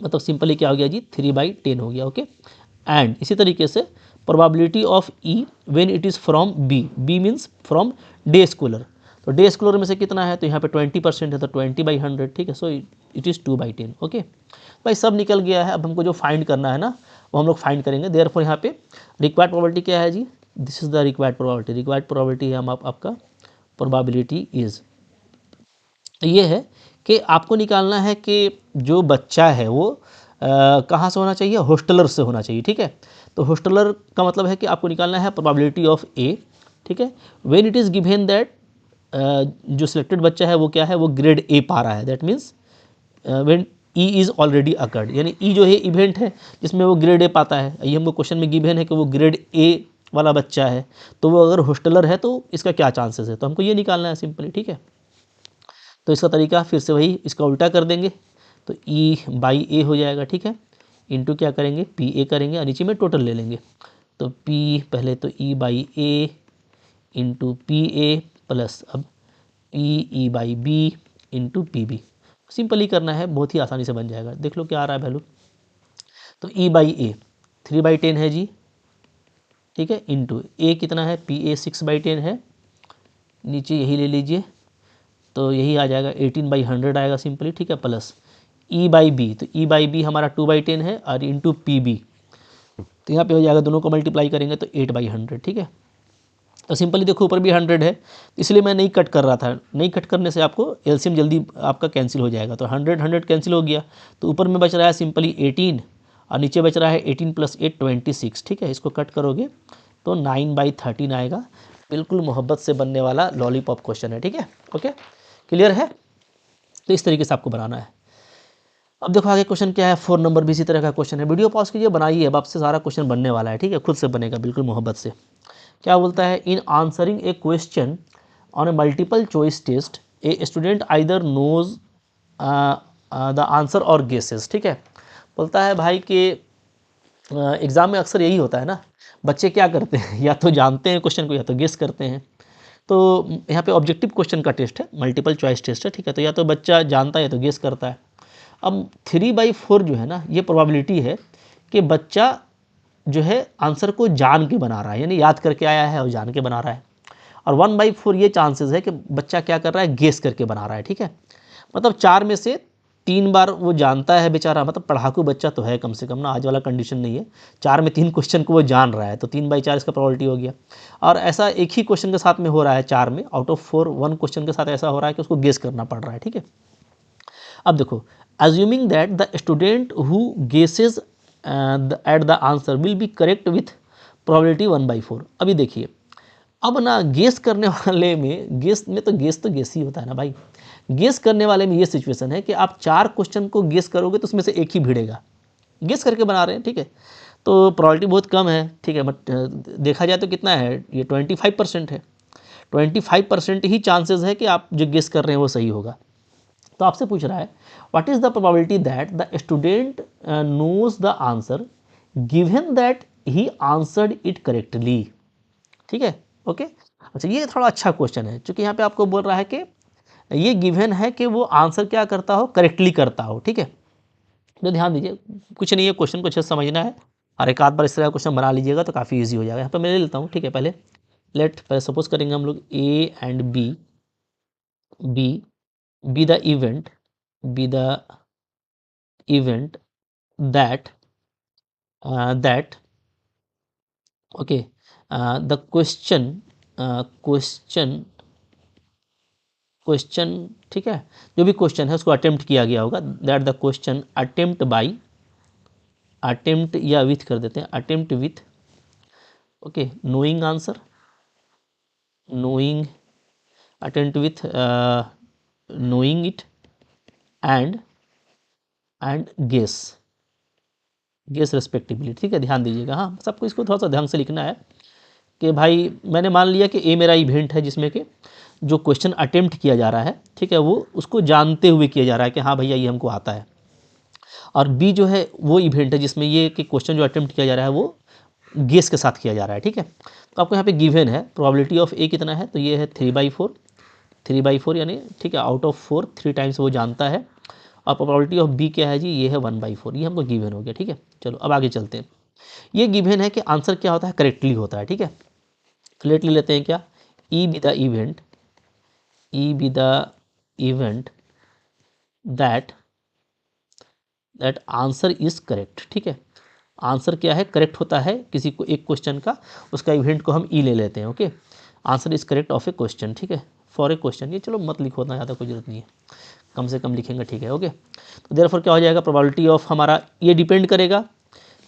S1: मतलब सिंपली क्या हो गया जी, 3/10 हो गया। ओके, एंड इसी तरीके से probability of E when it is from B, B means from day scholar, तो डे स्कॉलर में से कितना है, तो यहाँ पे 20% है, तो 20/100, ठीक है। So it is 2/10। ओके भाई, सब निकल गया है। अब हमको जो फाइंड करना है ना, वो हम लोग फाइंड करेंगे। देयरफॉर यहाँ पे रिक्वायर्ड प्रोबेबिलिटी क्या है जी, this is the required probability. Required probability है हम आपका प्रोबेबिलिटी इज, तो ये है कि आपको निकालना है कि जो बच्चा है वो कहाँ से होना चाहिए, हॉस्टलर से होना चाहिए, ठीक है। तो हॉस्टलर का मतलब है कि आपको निकालना है प्रोबेबिलिटी ऑफ ए, ठीक है। When it is given that जो सिलेक्टेड बच्चा है वो क्या है, वो ग्रेड ए पा रहा है, that means when E is already occurred, यानी ई जो है इवेंट है जिसमें वो ग्रेड ए पाता है। ये हमको क्वेश्चन में गिवन है कि वो ग्रेड ए वाला बच्चा है, तो वो अगर हॉस्टलर है तो इसका क्या चांसेस है, तो हमको ये निकालना है सिंपली, ठीक है। तो इसका तरीका फिर से वही, इसका उल्टा कर देंगे तो E/A हो जाएगा, ठीक है। इंटू क्या करेंगे, PA करेंगे और नीचे में टोटल ले लेंगे, तो P पहले तो E/A इंटू PA प्लस अब PE/B इंटू PB। सिंपल ही करना है, बहुत ही आसानी से बन जाएगा। देख लो क्या आ रहा है वैल्यू, तो E/A 3/10 है जी, ठीक है, इंटू A कितना है, PA 6/10 है, नीचे यही ले लीजिए, तो यही आ जाएगा 18/100 आएगा सिंपली, ठीक है, प्लस E/B, तो E/B हमारा 2/10 है और इंटू PB, तो यहाँ पे हो जाएगा, दोनों को मल्टीप्लाई करेंगे तो 8/100, ठीक है। तो सिंपली देखो ऊपर भी 100 है, इसलिए मैं नहीं कट कर रहा था। नहीं कट करने से आपको एलसीएम जल्दी आपका कैंसिल हो जाएगा, तो 100 कैंसिल हो गया, तो ऊपर में बच रहा है सिंपली 18 और नीचे बच रहा है 18 + 8 26, ठीक है। इसको कट करोगे तो 9/13 आएगा। बिल्कुल मोहब्बत से बनने वाला लॉलीपॉप क्वेश्चन है, ठीक है। ओके, क्लियर है। तो इस तरीके से आपको बनाना है। अब देखो आगे क्वेश्चन क्या है, 4 नंबर भी इसी तरह का क्वेश्चन है। वीडियो पॉज कीजिए, बनाइए, अब आपसे सारा क्वेश्चन बनने वाला है, ठीक है, खुद से बनेगा बिल्कुल मोहब्बत से। क्या बोलता है, in answering a question on a multiple choice test a student either knows the answer or guesses, ठीक है। बोलता है भाई कि एग्ज़ाम में अक्सर यही होता है ना, बच्चे क्या करते हैं, या तो जानते हैं क्वेश्चन को या तो गेस करते हैं। तो यहाँ पे ऑब्जेक्टिव क्वेश्चन का टेस्ट है, मल्टीपल चॉइस टेस्ट है, ठीक है। तो या तो बच्चा जानता है या तो गेस करता है। अब 3/4 जो है ना, ये प्रोबेबिलिटी है कि बच्चा जो है आंसर को जान के बना रहा है, यानी याद करके आया है और जान के बना रहा है। और 1/4 ये चांसेस है कि बच्चा क्या कर रहा है, गेस करके बना रहा है, ठीक है। मतलब 4 में से 3 बार वो जानता है बेचारा, मतलब पढ़ाकू बच्चा तो है कम से कम ना, आज वाला कंडीशन नहीं है। 4 में 3 क्वेश्चन को वो जान रहा है, तो 3/4 इसका प्रोबेबिलिटी हो गया। और ऐसा एक ही क्वेश्चन के साथ में हो रहा है, 4 में आउट ऑफ 4 1 क्वेश्चन के साथ ऐसा हो रहा है कि उसको गेस करना पड़ रहा है, ठीक है। अब देखो, assuming that the student who guesses at the answer will be correct with probability 1/4। अभी देखिए, अब ना गेस करने वाले में, गेस में तो गेस ही होता है ना भाई। गेस करने वाले में ये सिचुएशन है कि आप 4 क्वेश्चन को गेस करोगे तो उसमें से एक ही भिड़ेगा, गेस करके बना रहे हैं, ठीक है। तो प्रोबेबिलिटी बहुत कम है, ठीक है। बट देखा जाए तो कितना है, ये 25% है। 25% ही चांसेस है कि आप जो गेस कर रहे हैं वो सही होगा। तो आपसे पूछ रहा है, what is the probability that the student knows the answer given that he answered it correctly, ठीक है। ओके, अच्छा ये थोड़ा अच्छा क्वेश्चन है, क्योंकि यहाँ पे आपको बोल रहा है कि ये गिवन है कि वो आंसर क्या करता हो, करेक्टली करता हो, ठीक है। तो ध्यान दीजिए, कुछ नहीं है, क्वेश्चन को अच्छे से समझना है और एक आध बार इस तरह का क्वेश्चन बना लीजिएगा तो काफ़ी ईजी हो जाएगा। यहाँ पर मैं ले लेता हूँ, ठीक है। पहले सपोज करेंगे हम लोग A and B, be the event, be the event that that okay the question, ठीक है, जो भी क्वेश्चन है उसको अटेम्प्ट किया गया होगा, दैट द क्वेश्चन अटेम्प्ट या विथ कर देते हैं, attempt with, okay, knowing answer, knowing, attempt with knowing it and guess respectively, ठीक है। ध्यान दीजिएगा, हाँ, सबको इसको थोड़ा सा ध्यान से लिखना है कि भाई मैंने मान लिया कि ए मेरा इवेंट है जिसमें कि जो क्वेश्चन अटेम्प्ट किया जा रहा है, ठीक है, वो उसको जानते हुए किया जा रहा है कि हाँ भैया ये हमको आता है। और बी जो है वो इवेंट है जिसमें ये कि क्वेश्चन जो अटेम्प्ट किया जा रहा है वो गेस के साथ किया जा रहा है, ठीक है। तो आपको यहाँ पे गिवन है प्रोबेबिलिटी ऑफ ए कितना है, तो ये है 3/4, यानी ठीक है, आउट ऑफ 4 3 टाइम्स वो जानता है और प्रोबेबिलिटी ऑफ बी क्या है जी, ये है 1/4, ये हमको गिवन हो गया। ठीक है, चलो अब आगे चलते हैं। ये गिवन है कि आंसर क्या होता है, करेक्टली होता है। ठीक है, तो लेट ले लेते हैं क्या, ई be the event that answer is correct. ठीक है, आंसर क्या है, करेक्ट होता है किसी को एक क्वेश्चन का, उसका इवेंट को हम ई ले लेते हैं। Okay, answer is correct of A question. ठीक है, फॉर ए क्वेश्चन, ये चलो मत लिखो ना, ज़्यादा कोई जरूरत नहीं है, कम से कम लिखेंगे। ठीक है, ओके, तो देयरफॉर क्या हो जाएगा, प्रोबेबिलिटी ऑफ हमारा, ये डिपेंड करेगा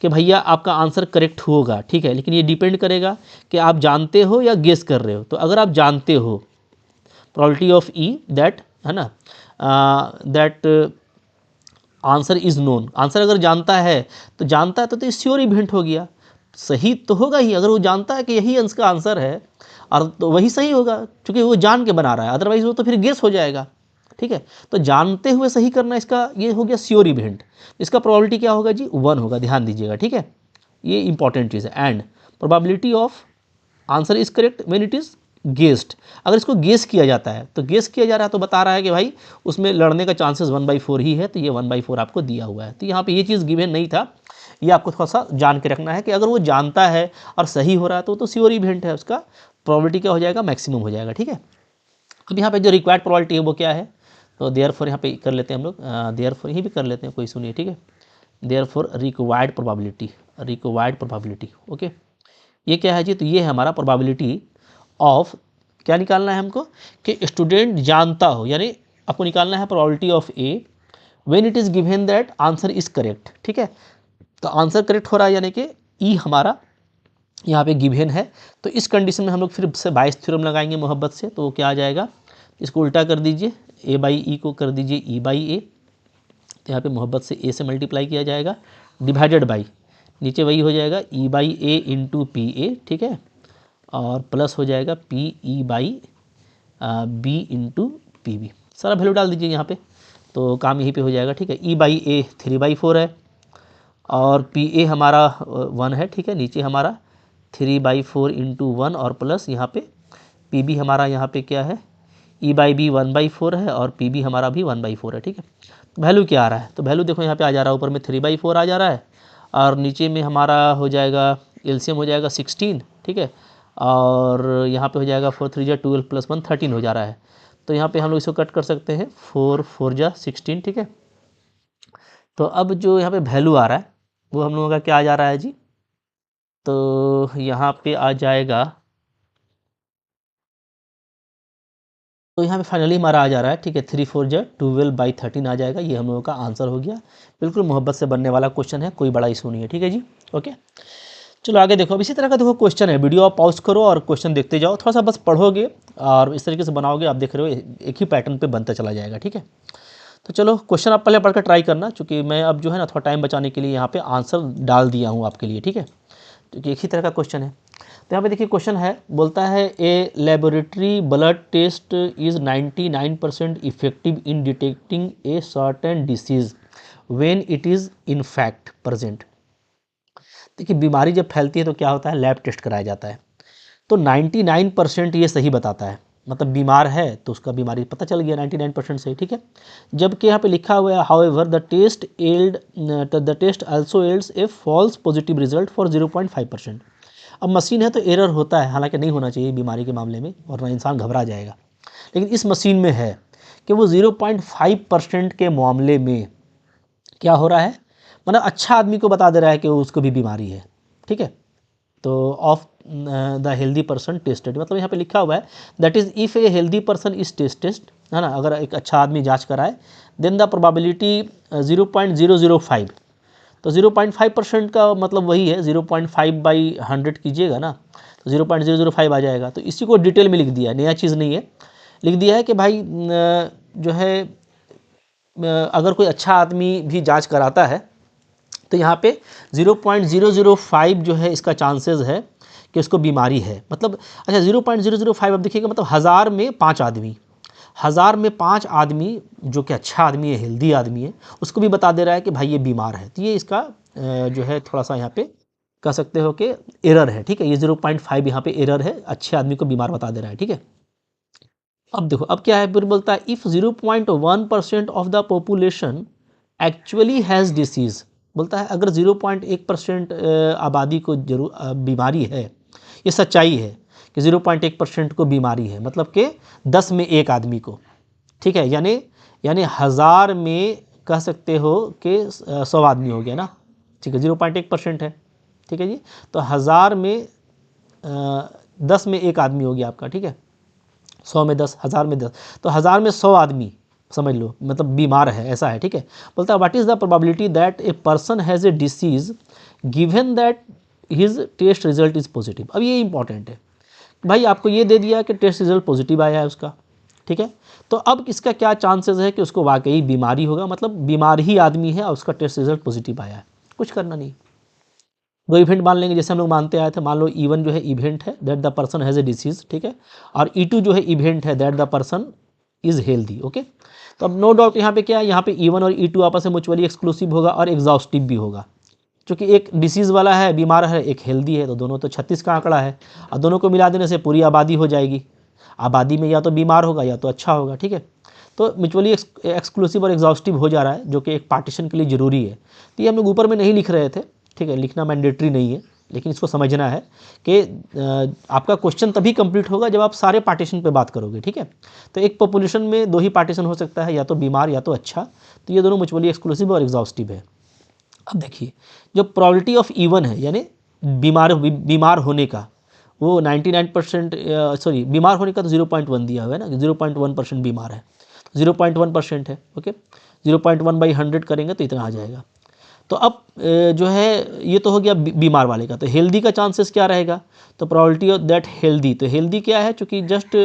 S1: कि भैया आपका आंसर करेक्ट होगा। ठीक है, लेकिन ये डिपेंड करेगा कि आप जानते हो या गेस कर रहे हो। तो अगर आप जानते हो, प्रोबेबिलिटी ऑफ ई दैट, है ना, that answer is known, answer अगर जानता है तो श्योर इवेंट हो गया, सही तो होगा ही। अगर वो जानता है कि यही इसका आंसर है और तो वही सही होगा, क्योंकि वो जान के बना रहा है, अदरवाइज वो तो फिर गेस हो जाएगा। ठीक है, तो जानते हुए सही करना, इसका ये हो गया श्योर इवेंट। इसका प्रोबेबिलिटी क्या होगा जी, 1 होगा, ध्यान दीजिएगा। ठीक है, ये इंपॉर्टेंट चीज़ है। And probability of answer is correct when it is guessed, अगर इसको गेस किया जाता है, तो गेस किया जा रहा है तो बता रहा है कि भाई उसमें लड़ने का चांसेस 1/4 ही है, तो ये 1/4 आपको दिया हुआ है। तो यहाँ पे ये चीज़ गिवन नहीं था, ये आपको थोड़ा सा जान के रखना है कि अगर वो जानता है और सही हो रहा है तो श्योर इवेंट है, उसका प्रोबेबिलिटी क्या हो जाएगा, मैक्सिमम हो जाएगा। ठीक है, अब यहाँ पे जो रिक्वायर्ड प्रोबेबिलिटी है वो क्या है, तो देयरफॉर यहाँ पे कर लेते हैं हम लोग, देयरफॉर यही भी कर लेते हैं, कोई सुनिए। ठीक है, देयरफॉर रिक्वायर्ड प्रोबेबिलिटी, ओके, ये क्या है जी, तो ये है हमारा प्रोबेबिलिटी ऑफ, क्या निकालना है हमको, कि स्टूडेंट जानता हो, यानी आपको निकालना है probability of A when it is given that answer is correct. ठीक है, तो आंसर करेक्ट हो रहा है, यानी कि ई हमारा यहाँ पे गिवन है। तो इस कंडीशन में हम लोग फिर से बायस थ्योरम लगाएंगे मोहब्बत से, तो क्या आ जाएगा, इसको उल्टा कर दीजिए, ए बाई ई को कर दीजिए ई बाई ए, तो यहाँ पे मोहब्बत से ए से मल्टीप्लाई किया जाएगा, डिवाइडेड बाई, नीचे वही हो जाएगा E by A into P A. ठीक है, और प्लस हो जाएगा P E by B into P B, सारा वैल्यू डाल दीजिए यहाँ पे, तो काम यहीं पे हो जाएगा। ठीक है, ई बाई ए 3/4 है और पी ए हमारा 1 है। ठीक है, नीचे हमारा 3/4 इंटू 1 और प्लस यहाँ पे पी बी हमारा यहाँ पे क्या है, ई बाई बी 1/4 है और पी बी हमारा भी 1/4 है। ठीक है, वैल्यू क्या आ रहा है, तो वैल्यू देखो यहाँ पे आ जा रहा है, ऊपर में 3/4 आ जा रहा है और नीचे में हमारा हो जाएगा एलसीएम हो जाएगा 16। ठीक है, और यहाँ पे हो जाएगा 4 3 = 12 + 1 13 हो जा रहा है। तो यहाँ पे हम लोग इसको कट कर सकते हैं, 4 4 = 16। ठीक है, तो अब जो यहाँ पे वैल्यू आ रहा है वो हम लोगों का क्या आ जा रहा है जी, तो यहाँ पे आ जाएगा, तो यहाँ पे फाइनली हमारा आ जा रहा है। ठीक है, 3 4 = 12/13 आ जाएगा, ये हम लोगों का आंसर हो गया। बिल्कुल मोहब्बत से बनने वाला क्वेश्चन है, कोई बड़ा इशू नहीं है। ठीक है जी, ओके, चलो आगे देखो। अब इसी तरह का देखो क्वेश्चन है, वीडियो आप पॉज करो और क्वेश्चन देखते जाओ, थोड़ा सा बस पढ़ोगे और इस तरीके से बनाओगे, आप देख रहे हो एक ही पैटर्न पे बनता चला जाएगा। ठीक है, तो चलो क्वेश्चन आप पहले पढ़कर ट्राई करना, क्योंकि मैं अब जो है ना थोड़ा टाइम बचाने के लिए यहाँ पे आंसर डाल दिया हूँ आपके लिए। ठीक है, क्योंकि एक ही तरह का क्वेश्चन है। तो यहाँ पे देखिए क्वेश्चन है, बोलता है a laboratory blood test is 99% effective in detecting a certain disease when it is in fact present. देखिए बीमारी जब फैलती है तो क्या होता है, लैब टेस्ट कराया जाता है, तो 99% ये सही बताता है, मतलब बीमार है तो उसका बीमारी पता चल गया 99% सही। ठीक है, जबकि यहाँ पे लिखा हुआ है however the test also yields a false positive result for 0.5%। अब मशीन है तो एरर होता है, हालांकि नहीं होना चाहिए बीमारी के मामले में, वरना इंसान घबरा जाएगा, लेकिन इस मशीन में है कि वो 0.5% के मामले में क्या हो रहा है, मतलब अच्छा आदमी को बता दे रहा है कि उसको भी बीमारी है। ठीक है, तो of the healthy person tested, मतलब यहाँ पे लिखा हुआ है that is if a healthy person is tested, है ना, अगर एक अच्छा आदमी जांच कराए, देन द प्रोबेबिलिटी 0.005, तो 0.5% का मतलब वही है, 0.5/100 कीजिएगा ना तो 0.005 आ जाएगा। तो इसी को डिटेल में लिख दिया है, नया चीज़ नहीं है, लिख दिया है कि भाई जो है अगर कोई अच्छा आदमी भी जांच कराता है तो यहाँ पे 0.005 जो है इसका चांसेस है कि उसको बीमारी है। मतलब अच्छा 0.005 अब देखिएगा, मतलब 1000 में 5 आदमी, 1000 में 5 आदमी जो कि अच्छा आदमी है, हेल्दी आदमी है, उसको भी बता दे रहा है कि भाई ये बीमार है, तो ये इसका जो है थोड़ा सा यहाँ पे कह सकते हो कि एरर है। ठीक है, ये 0.5 यहाँ पे एरर है, अच्छे आदमी को बीमार बता दे रहा है। ठीक है, अब देखो अब क्या है, फिर बोलता है if 0.1% of the population actually has disease, बोलता है अगर 0.1% आबादी को जरूर बीमारी है, ये सच्चाई है कि 0.1% को बीमारी है, मतलब कि 10 में एक आदमी को, ठीक है, यानी यानी 1000 में कह सकते हो कि 100 आदमी हो गया ना, ठीक है, 0.1% है, ठीक है जी, तो 1000 में 10 में एक आदमी हो गया आपका, ठीक है, 100 में 10, 1000 में 10, तो 1000 में 100 आदमी समझ लो, मतलब बीमार है, ऐसा है, ठीक है। बोलता है what is the probability that a person has a disease given that his test result is positive. अब ये इंपॉर्टेंट है भाई, आपको ये दे दिया कि टेस्ट रिजल्ट पॉजिटिव आया है उसका, ठीक है, तो अब इसका क्या चांसेस है कि उसको वाकई बीमारी होगा, मतलब बीमार ही आदमी है और उसका टेस्ट रिजल्ट पॉजिटिव आया है, कुछ करना नहीं। दो इवेंट मान लेंगे, जैसे हम लोग मानते आए थे, मान लो E1 जो है इवेंट है that the person has a disease, ठीक है, और E2 जो है इवेंट है that the person is healthy, okay. तो अब नो डाउट यहाँ पे क्या है, यहाँ पे E1 और E2 आपस में म्यूचुअली एक्सक्लूसिव होगा और एग्जॉस्टिव भी होगा, क्योंकि एक डिसीज़ वाला है, बीमार है, एक हेल्दी है, तो दोनों तो 36 का आंकड़ा है, और दोनों को मिला देने से पूरी आबादी हो जाएगी। आबादी में या तो बीमार होगा या तो अच्छा होगा, ठीक है, तो म्यूचुअली एक्सक्लूसिव और एग्जॉस्टिव हो जा रहा है, जो कि एक पार्टीशन के लिए ज़रूरी है। तो ये हम लोग ऊपर में नहीं लिख रहे थे, ठीक है, लिखना मैंडेटरी नहीं है, लेकिन इसको समझना है कि आपका क्वेश्चन तभी कंप्लीट होगा जब आप सारे पार्टीशन पे बात करोगे, ठीक है। तो एक पॉपुलेशन में दो ही पार्टीशन हो सकता है, या तो बीमार या तो अच्छा, तो ये दोनों म्यूचुअली एक्सक्लूसिव और एग्जॉस्टिव है। अब देखिए जो प्रोबेबिलिटी ऑफ E1 है, यानी बीमार होने का, वो 99%, सॉरी बीमार होने का तो 0.1 दिया हुआ है ना, 0.1% बीमार है, 0.1% है, ओके, 0.1/100 करेंगे तो इतना आ जाएगा। तो अब जो है ये तो हो गया बीमार वाले का, तो हेल्दी का चांसेस क्या रहेगा, तो प्रोबेबिलिटी ऑफ दैट हेल्दी, तो हेल्दी क्या है, चूँकि जस्ट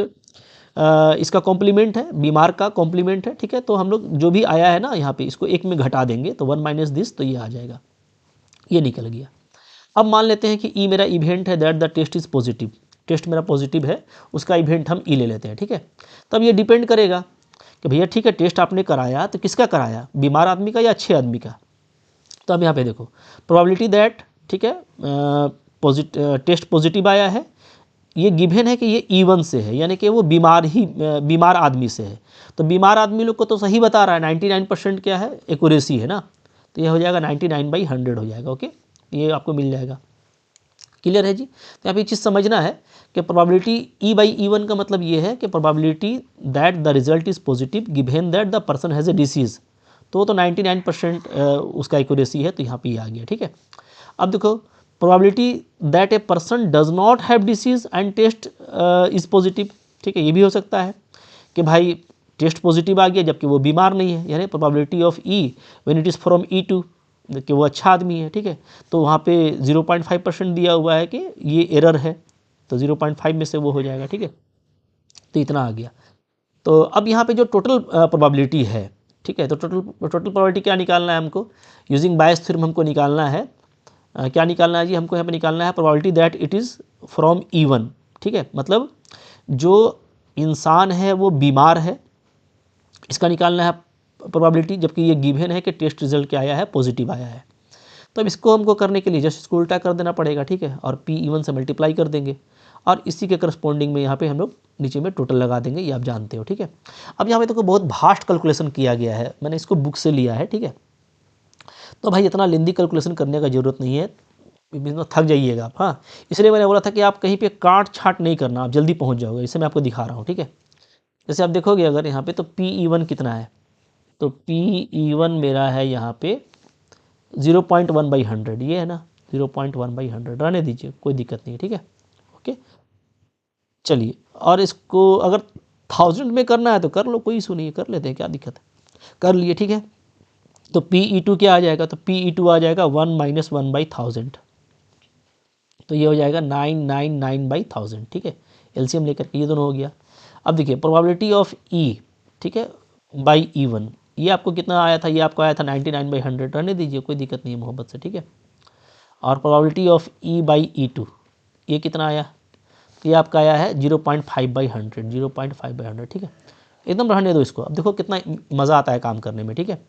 S1: इसका कॉम्प्लीमेंट है, बीमार का कॉम्प्लीमेंट है, ठीक है, तो हम लोग जो भी आया है ना यहाँ पे इसको एक में घटा देंगे, तो 1 माइनस दिस, तो ये आ जाएगा, ये निकल गया। अब मान लेते हैं कि ई मेरा इवेंट है that the test is positive, test मेरा पॉजिटिव है, उसका इवेंट हम ई ले लेते हैं, ठीक है। तब ये डिपेंड करेगा कि भैया ठीक है टेस्ट आपने कराया तो किसका कराया, बीमार आदमी का या अच्छे आदमी का। तो अब यहाँ पे देखो प्रोबेबिलिटी दैट, ठीक है, टेस्ट पॉजिटिव आया है, ये गिवन है कि ये E1 से है, यानी कि वो बीमार आदमी से है, तो बीमार आदमी लोग को तो सही बता रहा है, 99% क्या है, एक्यूरेसी है ना, तो ये हो जाएगा 99/100 हो जाएगा, ओके, ये आपको मिल जाएगा। क्लियर है जी। तो यहाँ पे चीज़ समझना है कि प्रोबेबिलिटी E/E1 का मतलब ये है कि probability that the result is positive given that the person has a disease, तो 99% उसका एक्यूरेसी है, तो यहाँ पे ये आ गया, ठीक है। अब देखो probability that a person does not have disease and test is positive, ठीक है, ये भी हो सकता है कि भाई टेस्ट पॉजिटिव आ गया जबकि वो बीमार नहीं है, यानी probability of E when it is from E2 कि वो अच्छा आदमी है, ठीक है, तो वहाँ पे 0.5% दिया हुआ है कि ये एरर है, तो 0.5 में से वो हो जाएगा, ठीक है, तो इतना आ गया। तो अब यहाँ पे जो टोटल प्रोबेबिलिटी है, ठीक है, तो टोटल प्रोबेबिलिटी क्या निकालना है हमको, यूजिंग बायस थ्योरम हमको निकालना है, क्या निकालना है जी, हमको यहाँ पे निकालना है probability that it is from E1, ठीक है, मतलब जो इंसान है वो बीमार है, इसका निकालना है प्रोबेबिलिटी, जबकि ये गिवन है कि टेस्ट रिजल्ट क्या आया है, पॉजिटिव आया है। तो अब इसको हमको करने के लिए जस्ट इसको उल्टा कर देना पड़ेगा, ठीक है, और P1 से मल्टीप्लाई कर देंगे, और इसी के करस्पॉन्डिंग में यहाँ पे हम लोग नीचे में टोटल लगा देंगे, ये आप जानते हो, ठीक है। अब यहाँ पे तो बहुत भास्ट कैलकुलेशन किया गया है, मैंने इसको बुक से लिया है, ठीक है, तो भाई इतना लेंदी कैलकुलेशन करने का ज़रूरत नहीं है, थक जाइएगा आप, हाँ, इसलिए मैंने बोला था कि आप कहीं पे काट छाट नहीं करना, आप जल्दी पहुँच जाओगे, इसे मैं आपको दिखा रहा हूँ, ठीक है। जैसे आप देखोगे अगर यहाँ पे तो Pe1 कितना है, तो Pe1 मेरा है यहाँ पे 0.1/100, ये है ना, 0.1/100, रहने दीजिए, कोई दिक्कत नहीं है, ठीक है, ओके। चलिए, और इसको अगर 1000 में करना है तो कर लो, कोई इशू नहीं है, कर लेते हैं, क्या दिक्कत है, कर लिए, ठीक है। तो Pe2 क्या आ जाएगा, तो Pe2 आ जाएगा 1 - 1/1000, तो ये हो जाएगा 999/1000, ठीक है, एलसीएम लेकर के ये दोनों हो गया। अब देखिए प्रोबेबिलिटी ऑफ E, ठीक है, बाई E1, ये आपको कितना आया था, ये आपको आया था 99/100, रहने दीजिए, कोई दिक्कत नहीं है मोहब्बत से, ठीक है। और प्रोबेबिलिटी ऑफ E/E2 ये कितना आया, तो ये आपका आया है 0.5/100, 0.5/100, ठीक है, एकदम रहने दो इसको। अब देखो कितना मज़ा आता है काम करने में, ठीक है।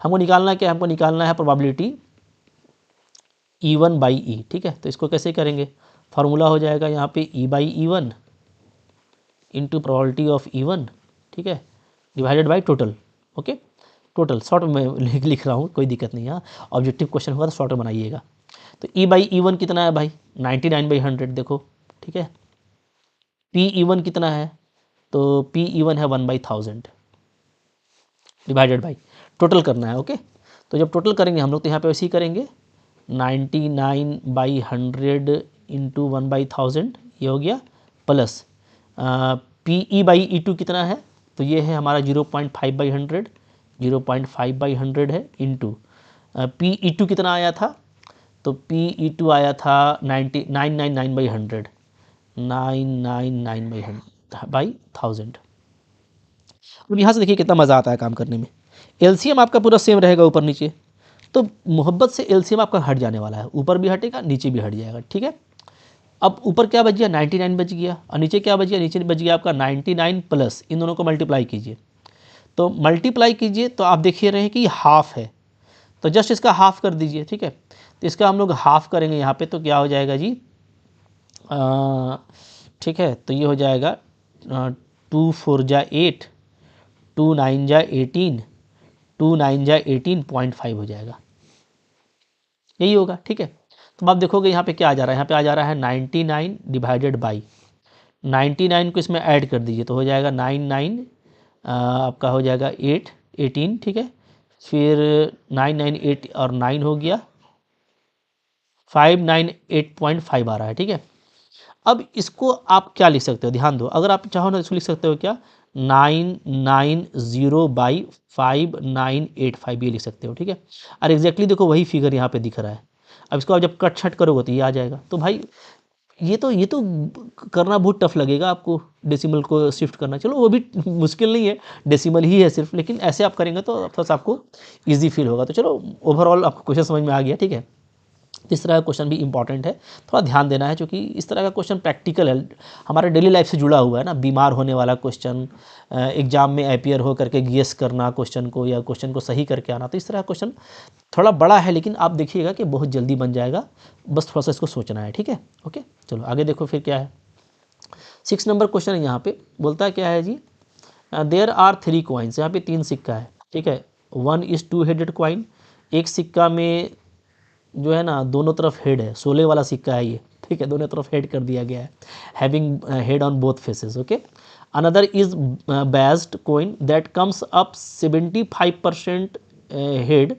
S1: हमको निकालना है क्या, हमको निकालना है प्रोबेबिलिटी E1/E, ठीक है, तो इसको कैसे करेंगे, फार्मूला हो जाएगा यहाँ पे E/E1 into probability of E1, ठीक है, divided by total. Okay, total short में लिख रहा हूँ, कोई दिक्कत नहीं है। ऑब्जेक्टिव क्वेश्चन होगा तो शॉर्ट में बनाइएगा। तो E/E1 कितना है भाई, 99/100 देखो, ठीक है। PE1 कितना है, तो PE1 है 1/1000 डिवाइडेड बाई टोटल करना है। ओके, तो जब टोटल करेंगे हम लोग तो यहाँ पे वैसे ही करेंगे, 99/100 इंटू 1/1000 ये हो गया, प्लस PE/E2 कितना है, तो ये है हमारा 0.5/100, 0.5/100 है, इंटू PE2 कितना आया था, तो PE2 आया था 999/100, 999/1000। अब यहाँ से देखिए कितना मज़ा आता है काम करने में। एलसीएम आपका पूरा सेम रहेगा ऊपर नीचे, तो मोहब्बत से एलसीएम आपका हट जाने वाला है, ऊपर भी हटेगा नीचे भी हट जाएगा, ठीक है। अब ऊपर क्या बच गया, 99 बच गया, और नीचे क्या बच गया, नीचे बच गया आपका 99 प्लस इन दोनों को मल्टीप्लाई कीजिए, तो मल्टीप्लाई कीजिए तो आप देखिए रहे हैं कि हाफ है, तो जस्ट इसका हाफ कर दीजिए, ठीक है। तो इसका हम लोग हाफ करेंगे यहाँ पे, तो क्या हो जाएगा जी, ठीक है, तो ये हो जाएगा 2 4 जा 8, 2 9 जा 18, 2 9 जा 18.5 हो जाएगा, यही होगा, ठीक है। तो आप देखोगे यहाँ पे क्या आ जा रहा है, यहाँ पे आ जा रहा है 99 डिवाइडेड बाई 99 को इसमें ऐड कर दीजिए, तो हो जाएगा 99 आपका हो जाएगा 18, ठीक है। फिर 998 और 9 हो गया 598.5 आ रहा है, ठीक है। अब इसको आप क्या लिख सकते हो, ध्यान दो, अगर आप चाहो ना इसको लिख सकते हो क्या, 990/5985 ये लिख सकते हो, ठीक है। और एग्जैक्टली देखो वही फिगर यहाँ पे दिख रहा है। अब इसको आप जब कट छट करोगे तो ये आ जाएगा। तो भाई ये तो करना बहुत टफ लगेगा आपको, डेसिमल को शिफ्ट करना, चलो वो भी मुश्किल नहीं है, डेसिमल ही है सिर्फ, लेकिन ऐसे आप करेंगे तो थोड़ा सा आपको ईजी फील होगा। तो चलो ओवरऑल आपको क्वेश्चन समझ में आ गया, ठीक है। इस तरह का क्वेश्चन भी इंपॉर्टेंट है, थोड़ा ध्यान देना है, क्योंकि इस तरह का क्वेश्चन प्रैक्टिकल है, हमारे डेली लाइफ से जुड़ा हुआ है ना। बीमार होने वाला क्वेश्चन, एग्जाम में अपीयर हो करके गेस करना क्वेश्चन को, या क्वेश्चन को सही करके आना, तो इस तरह का क्वेश्चन थोड़ा बड़ा है, लेकिन आप देखिएगा कि बहुत जल्दी बन जाएगा, बस थोड़ा सा इसको सोचना है, ठीक है। ओके, चलो आगे देखो फिर क्या है। 6 नंबर क्वेश्चन है, यहाँ पे बोलता है क्या है जी, देयर आर 3 कॉइन्स, यहाँ पे 3 सिक्का है, ठीक है। 1 इज़ 2 हेडेड कॉइन, एक सिक्का में जो है ना दोनों तरफ हेड है, 16 वाला सिक्का है ये, ठीक है, दोनों तरफ हेड कर दिया गया है, having head on both faces. Okay, another is biased coin that comes up 75% head,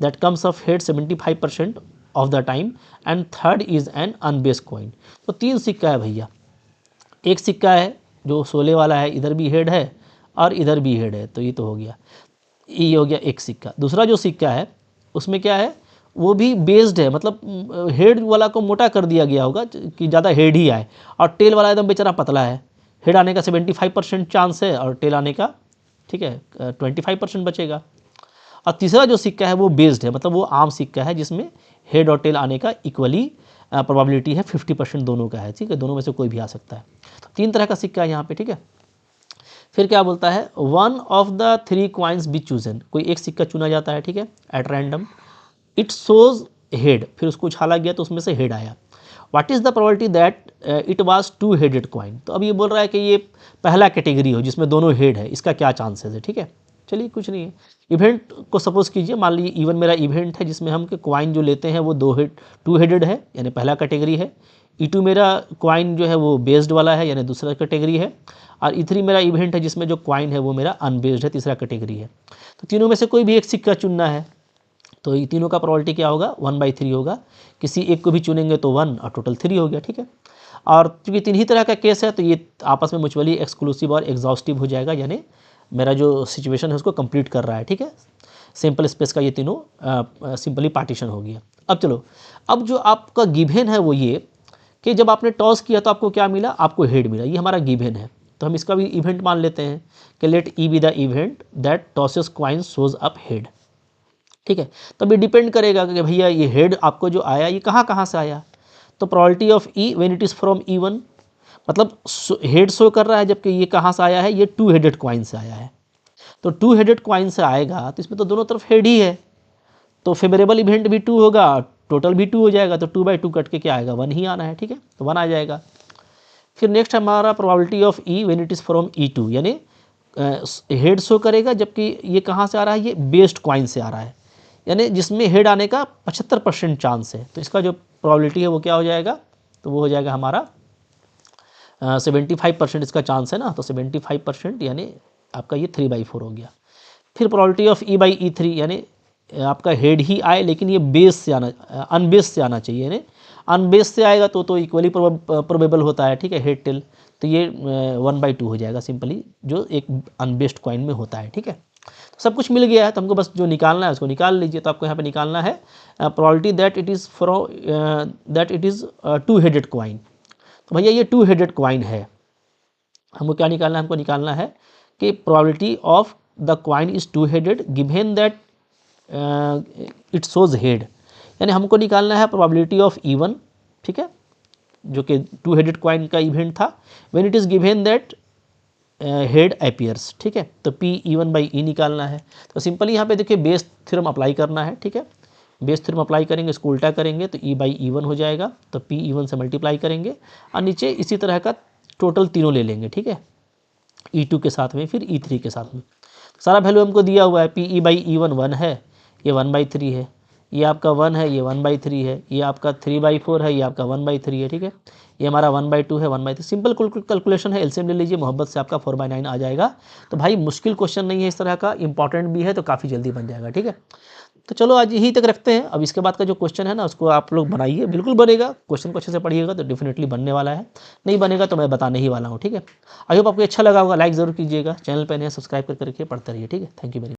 S1: that comes up head 75% of the time, and third is an unbiased coin. तो 3 सिक्का है भैया, एक सिक्का है जो 16 वाला है, इधर भी हेड है और इधर भी हेड है, तो ये तो हो गया, ये हो गया एक सिक्का। दूसरा जो सिक्का है उसमें क्या है, वो भी बेस्ड है, मतलब हेड वाला को मोटा कर दिया गया होगा कि ज़्यादा हेड ही आए, और टेल वाला एकदम बेचारा पतला है, हेड आने का 75% चांस है और टेल आने का, ठीक है, 25% बचेगा। और तीसरा जो सिक्का है वो बेस्ड है, मतलब वो आम सिक्का है जिसमें हेड और टेल आने का इक्वली प्रोबेबिलिटी है, 50% दोनों का है, ठीक है, दोनों में से कोई भी आ सकता है। तो 3 तरह का सिक्का है यहाँ पे, ठीक है। फिर क्या बोलता है, 1 of the 3 coins be chosen, कोई एक सिक्का चुना जाता है, ठीक है, at random, it shows head, फिर उसको उछाला गया तो उसमें से हेड आया। What is the probability that it was 2 headed coin, तो अब ये बोल रहा है कि ये पहला कैटेगरी हो जिसमें दोनों हेड है, इसका क्या चांसेस है, ठीक है। चलिए कुछ नहीं है, इवेंट को सपोज कीजिए, मान लीजिए इवन मेरा इवेंट है जिसमें हम कॉइन जो लेते हैं वो 2 हेडेड है, यानी पहला कैटेगरी है। E2 मेरा कॉइन जो है वो बेस्ड वाला है, यानी दूसरा कैटेगरी है। और E3 मेरा इवेंट है जिसमें जो कॉइन है वो मेरा अनबेस्ड है, तीसरा कैटेगरी है। तो तीनों में से कोई भी एक सिक्का चुनना है, तो ये तीनों का प्रोबेबिलिटी क्या होगा, 1/3 होगा। किसी एक को भी चुनेंगे तो 1 और टोटल 3 हो गया, ठीक है। और चूँकि 3 ही तरह का केस है तो ये आपस में म्यूचुअली एक्सक्लूसिव और एग्जॉस्टिव हो जाएगा, यानी मेरा जो सिचुएशन है उसको कंप्लीट कर रहा है, ठीक है। सिंपल स्पेस का ये तीनों सिंपली पार्टीशन हो गया। अब चलो, अब जो आपका गिवन है वो ये कि जब आपने टॉस किया तो आपको क्या मिला, आपको हेड मिला, ये हमारा गिवन है। तो हम इसका भी इवेंट मान लेते हैं कि let E be the event that tosses coin shows up head, ठीक है। तब ये डिपेंड करेगा कि भैया ये हेड आपको जो आया ये कहाँ कहाँ से आया। तो probability of E when it is from E1, मतलब हेड शो कर रहा है, जबकि ये कहाँ से आया है, ये 2 हेडेड कॉइन से आया है। तो 2 हेडेड कॉइन से आएगा तो इसमें तो दोनों तरफ हेड ही है, तो फेवरेबल इवेंट भी 2 होगा, टोटल भी 2 हो जाएगा, तो 2/2 कट के क्या आएगा, 1 ही आना है, ठीक है, तो 1 आ जाएगा। फिर नेक्स्ट हमारा probability of E when it is from E2, यानी हेड शो करेगा, जबकि ये कहाँ से आ रहा है, ये बेस्ड कॉइन से आ रहा है, यानी जिसमें हेड आने का 75% चांस है। तो इसका जो प्रोबेबिलिटी है वो क्या हो जाएगा, तो वो हो जाएगा हमारा 75% इसका चांस है ना, तो 75% यानी आपका ये 3/4 हो गया। फिर प्रोबेबिलिटी ऑफ E/E3, यानी आपका हेड ही आए लेकिन ये बेस से आना, अनबेस से आना चाहिए, यानी अनबेस से आएगा तो इक्वली प्रोबेबल होता है, ठीक है, हेड टेल, तो ये 1/2 हो जाएगा सिंपली, जो एक अनबेस्ड कॉइन में होता है, ठीक है। सब कुछ मिल गया है, तो हमको बस जो निकालना है उसको निकाल लीजिए। तो आपको यहाँ पे निकालना है probability that it is 2 headed coin. तो भैया ये 2 हेडेड कॉइन है, हमको क्या निकालना है, हमको निकालना है कि probability of the coin is 2 headed given that it shows head, यानी हमको निकालना है प्रोबेबिलिटी ऑफ E1, ठीक है, जो कि 2 हेडेड कॉइन का इवेंट था, when it is given that head appears, ठीक है। तो P/E1/E निकालना है। तो सिंपली यहाँ पे देखिए बेस थ्योरम अप्लाई करना है, ठीक है, बेस थ्योरम अप्लाई करेंगे, इसको उल्टा करेंगे तो E/E1 हो जाएगा, तो P/E1 से मल्टीप्लाई करेंगे और नीचे इसी तरह का टोटल तीनों ले लेंगे, ठीक है, E2 के साथ में, फिर E3 के साथ में। सारा वैल्यू हमको दिया हुआ है, Pe/E1 1 है, ये 1/3 है, ये आपका 1 है, ये 1/3 है, ये आपका 3/4 है, ये आपका 1/3 है, ठीक है, ये हमारा 1/2 है, 1/3। सिंपल कैलकुलेशन है, एलसीएम ले लीजिए, मोहब्बत से आपका 4/9 आ जाएगा। तो भाई मुश्किल क्वेश्चन नहीं है इस तरह का, इंपॉर्टेंट भी है, तो काफ़ी जल्दी बन जाएगा, ठीक है। तो चलो आज यही तक रखते हैं। अब इसके बाद का जो क्वेश्चन है ना, उसको आप लोग बनाइए, बिल्कुल बनेगा, क्वेश्चन को अच्छे से पढ़िएगा तो डेफिनेटली बनने वाला है, नहीं बनेगा तो मैं बताने ही वाला हूँ, ठीक है। आई होप आपको अच्छा लगा होगा, लाइक ज़रूर कीजिएगा, चैनल पर नए सब्सक्राइब करके पढ़ते रहिए, ठीक है। Thank you very much.